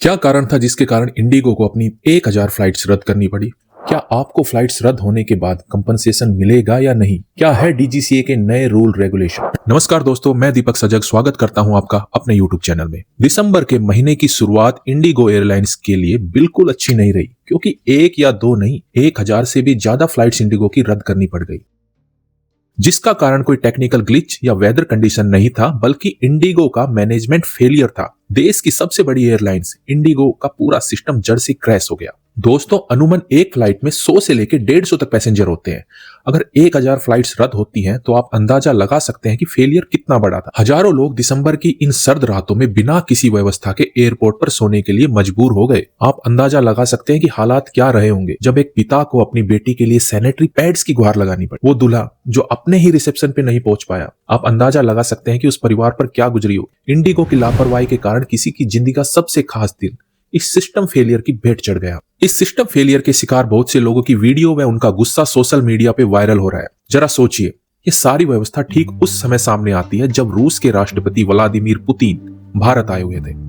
क्या कारण था जिसके कारण इंडिगो को अपनी 1000 फ्लाइट्स रद्द करनी पड़ी? क्या आपको फ्लाइट्स रद्द होने के बाद कंपनसेशन मिलेगा या नहीं? क्या है डीजीसीए के नए रूल रेगुलेशन? नमस्कार दोस्तों, मैं दीपक सजग स्वागत करता हूं आपका अपने यूट्यूब चैनल में। दिसंबर के महीने की शुरुआत इंडिगो एयरलाइंस के लिए बिल्कुल अच्छी नहीं रही, क्योंकि एक या दो नहीं 1000 से भी ज्यादा फ्लाइट्स इंडिगो की रद्द करनी पड़ गई, जिसका कारण कोई टेक्निकल ग्लिच या वेदर कंडीशन नहीं था, बल्कि इंडिगो का मैनेजमेंट फेलियर था। देश की सबसे बड़ी एयरलाइंस इंडिगो का पूरा सिस्टम जड़ से क्रैश हो गया। दोस्तों, अनुमान एक फ्लाइट में 100 से लेकर 150 तक पैसेंजर होते हैं। अगर 1000 फ्लाइट्स रद्द होती हैं, तो आप अंदाजा लगा सकते हैं कि फेलियर कितना बड़ा था। हजारों लोग दिसंबर की इन सर्द रातों में बिना किसी व्यवस्था के एयरपोर्ट पर सोने के लिए मजबूर हो गए। आप अंदाजा लगा सकते हैं कि हालात क्या रहे होंगे जब एक पिता को अपनी बेटी के लिए सैनिटरी पैड्स की गुहार लगानी पड़ी, वो दूल्हा जो अपने ही रिसेप्शन पे नहीं पहुंच पाया। आप अंदाजा लगा सकते हैं कि उस परिवार पर क्या गुजरी हो। इंडिगो की लापरवाही के कारण किसी की जिंदगी का सबसे खास दिन इस सिस्टम फेलियर की भेंट चढ़ गया। इस सिस्टम फेलियर के शिकार बहुत से लोगों की वीडियो व उनका गुस्सा सोशल मीडिया पे वायरल हो रहा है। जरा सोचिए, ये सारी व्यवस्था ठीक उस समय सामने आती है जब रूस के राष्ट्रपति व्लादिमीर पुतिन भारत आए हुए थे,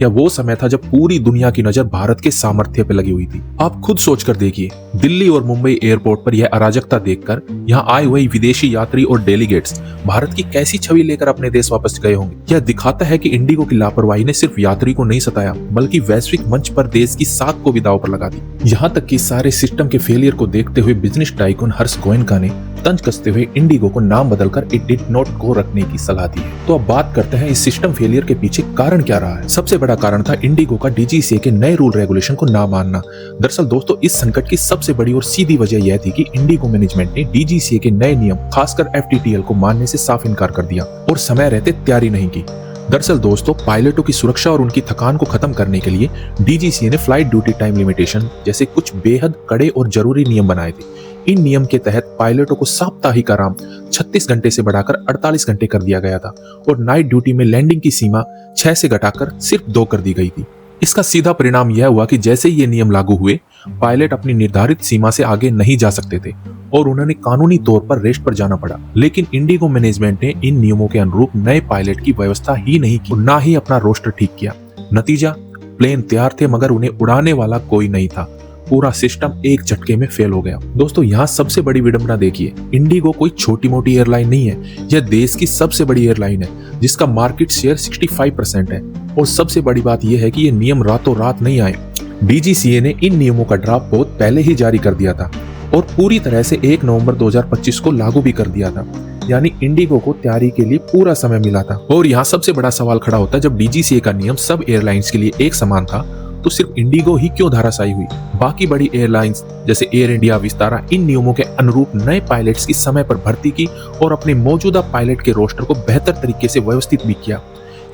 या वो समय था जब पूरी दुनिया की नजर भारत के सामर्थ्य पे लगी हुई थी। आप खुद सोचकर देखिए, दिल्ली और मुंबई एयरपोर्ट पर यह अराजकता देखकर यहाँ आए हुए विदेशी यात्री और डेलीगेट्स भारत की कैसी छवि लेकर अपने देश वापस गए होंगे। यह दिखाता है कि इंडिगो की लापरवाही ने सिर्फ यात्री को नहीं सताया, बल्कि वैश्विक मंच पर देश की साख को भी दांव पर लगा दी। यहाँ तक कि सारे सिस्टम के फेलियर को देखते हुए बिजनेस टाइकून हर्ष गोयनका ने तंज कसते हुए इंडिगो को नाम बदलकर इट डिड नॉट गो रखने की सलाह दी है। तो अब बात करते हैं इस सिस्टम फेलियर के पीछे कारण क्या रहा है। सबसे बड़ा कारण था इंडिगो का डीजीसीए के नए रूल रेगुलेशन को ना मानना। दरअसल दोस्तों, इस संकट की सबसे बड़ी और सीधी वजह यह थी कि इंडिगो मैनेजमेंट ने डीजीसीए के नए नियम, खासकर एफटीटीएल को मानने से साफ इनकार कर दिया और समय रहते तैयारी नहीं की। दरअसल दोस्तों, पायलटों की सुरक्षा और उनकी थकान को खत्म करने के लिए डीजीसीए ने फ्लाइट ड्यूटी टाइम लिमिटेशन जैसे कुछ बेहद कड़े और जरूरी नियम बनाए थे। इन नियम के तहत पायलटों को साप्ताहिक आराम 36 घंटे से बढ़ाकर 48 घंटे कर दिया गया था और नाइट ड्यूटी में लैंडिंग की सीमा 6 से घटाकर सिर्फ 2 कर दी गई थी। इसका सीधा परिणाम यह हुआ कि जैसे ही ये नियम लागू हुए, पायलट अपनी निर्धारित सीमा से आगे नहीं जा सकते थे और उन्होंने कानूनी तौर पर रेस्ट पर जाना पड़ा। लेकिन इंडिगो मैनेजमेंट ने इन नियमों के अनुरूप नए पायलट की व्यवस्था ही नहीं की, ना ही अपना रोस्टर ठीक किया। नतीजा, प्लेन तैयार थे मगर उन्हें उड़ाने वाला कोई नहीं था। पूरा सिस्टम एक झटके में फेल हो गया। दोस्तों, यहाँ सबसे बड़ी विडंबना देखिए, इंडिगो कोई छोटी मोटी एयरलाइन नहीं है। यह देश की सबसे बड़ी एयरलाइन है जिसका मार्केट शेयर 65% है। और सबसे बड़ी बात यह है कि ये नियम रातों रात नहीं आए। डीजीसीए ने इन नियमों का ड्राफ्ट बहुत पहले ही जारी कर दिया था और पूरी तरह से 1 नवंबर 2025 को लागू भी कर दिया था। यानी इंडिगो को तैयारी के लिए पूरा समय मिला था। और यहाँ सबसे बड़ा सवाल खड़ा होता है, जब डीजीसीए का नियम सब एयरलाइंस के लिए एक समान था, तो सिर्फ इंडिगो ही क्यों धराशायी हुई? बाकी बड़ी एयरलाइंस जैसे एयर इंडिया, विस्तारा इन नियमों के अनुरूप नए पायलट्स की समय पर भर्ती की और अपने मौजूदा पायलट के रोस्टर को बेहतर तरीके से व्यवस्थित भी किया।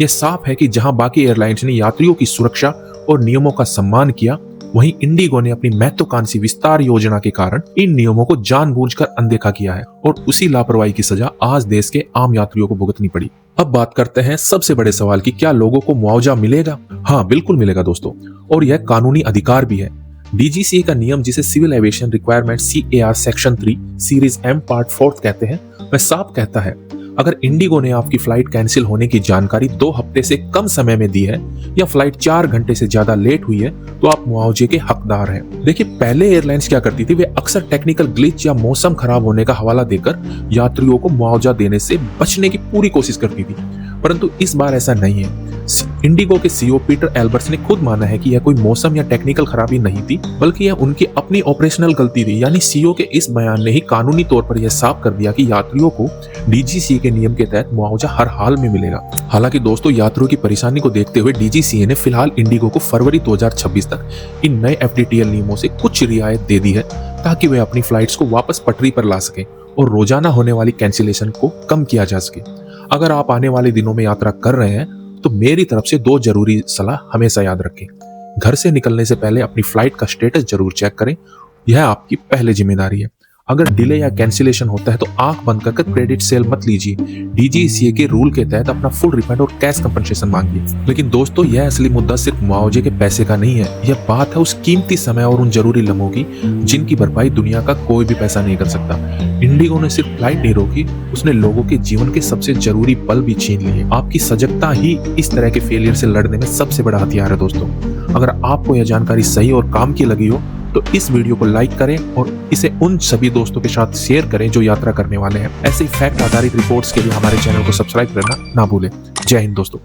यह साफ है कि जहां बाकी एयरलाइंस ने यात्रियों की सुरक्षा और नियमों का सम्मान किया, वहीं इंडिगो ने अपनी महत्वाकांक्षी विस्तार योजना के कारण इन नियमों को जानबूझकर अनदेखा किया है और उसी लापरवाही की सजा आज देश के आम यात्रियों को भुगतनी पड़ी। अब बात करते हैं सबसे बड़े सवाल की, क्या लोगों को मुआवजा मिलेगा? हाँ, बिल्कुल मिलेगा दोस्तों, और यह कानूनी अधिकार भी है। डीजीसीए का नियम, जिसे civil aviation requirement CAR section 3 series M part 4 कहते हैं, वह साफ कहता है, अगर इंडिगो ने आपकी फ्लाइट कैंसिल होने की जानकारी 2 हफ्ते से कम समय में दी है या फ्लाइट 4 घंटे से ज्यादा लेट हुई है, तो आप मुआवजे के हकदार हैं। देखिए, पहले एयरलाइंस क्या करती थी, वे अक्सर टेक्निकल ग्लिच या मौसम खराब होने का हवाला देकर यात्रियों को मुआवजा देने से बचने की पूरी कोशिश करती थी, परंतु इस बार ऐसा नहीं है। इंडिगो के CEO पीटर एल्बर्ट्स ने खुद माना है कि यह कोई मौसम या टेक्निकल खराबी नहीं थी, बल्कि यह उनकी अपनी ऑपरेशनल गलती थी। यानी CEO के इस बयान ने ही कानूनी तौर पर यह साफ कर दिया कि यात्रियों को डीजीसीए के नियम के तहत मुआवजा हर हाल में मिलेगा। हालांकि दोस्तों, यात्रियों की परेशानी को देखते हुए डीजीसीए ने फिलहाल इंडिगो को फरवरी 2026 तक इन नए एफटीटीएल नियमों से कुछ रियायत दे दी है, ताकि वे अपनी फ्लाइट्स को वापस पटरी पर ला सके और रोजाना होने वाली कैंसिलेशन को कम किया जा सके। अगर आप आने वाले दिनों में यात्रा कर रहे हैं, तो मेरी तरफ से 2 जरूरी सलाह हमेशा याद रखें। घर से निकलने से पहले अपनी फ्लाइट का स्टेटस जरूर चेक करें, यह आपकी पहली जिम्मेदारी है। अगर डिले या कैंसिलेशन होता है तो आंख बंद कर क्रेडिट सेल मत लीजिए। डीजीसीए के रूल के तहत अपना फुल रिफंड और कैश कंपनसेशन मांगिए। लेकिन दोस्तों, यह असली मुद्दा सिर्फ मुआवजे के पैसे का नहीं है, यह बात है उस कीमती समय और उन जरूरी लम्हों की जिनकी भरपाई दुनिया का कोई भी पैसा नहीं कर सकता। इंडिगो ने सिर्फ फ्लाइट नहीं रोकी, उसने लोगों के जीवन के सबसे जरूरी पल भी छीन लिए। आपकी सजगता ही इस तरह के फेलियर से लड़ने में सबसे बड़ा हथियार है दोस्तों। अगर आपको यह जानकारी सही और काम की लगी हो तो इस वीडियो को लाइक करें और इसे उन सभी दोस्तों के साथ शेयर करें जो यात्रा करने वाले हैं। ऐसे ही फैक्ट आधारित रिपोर्ट्स के लिए हमारे चैनल को सब्सक्राइब करना ना भूलें। जय हिंद दोस्तों।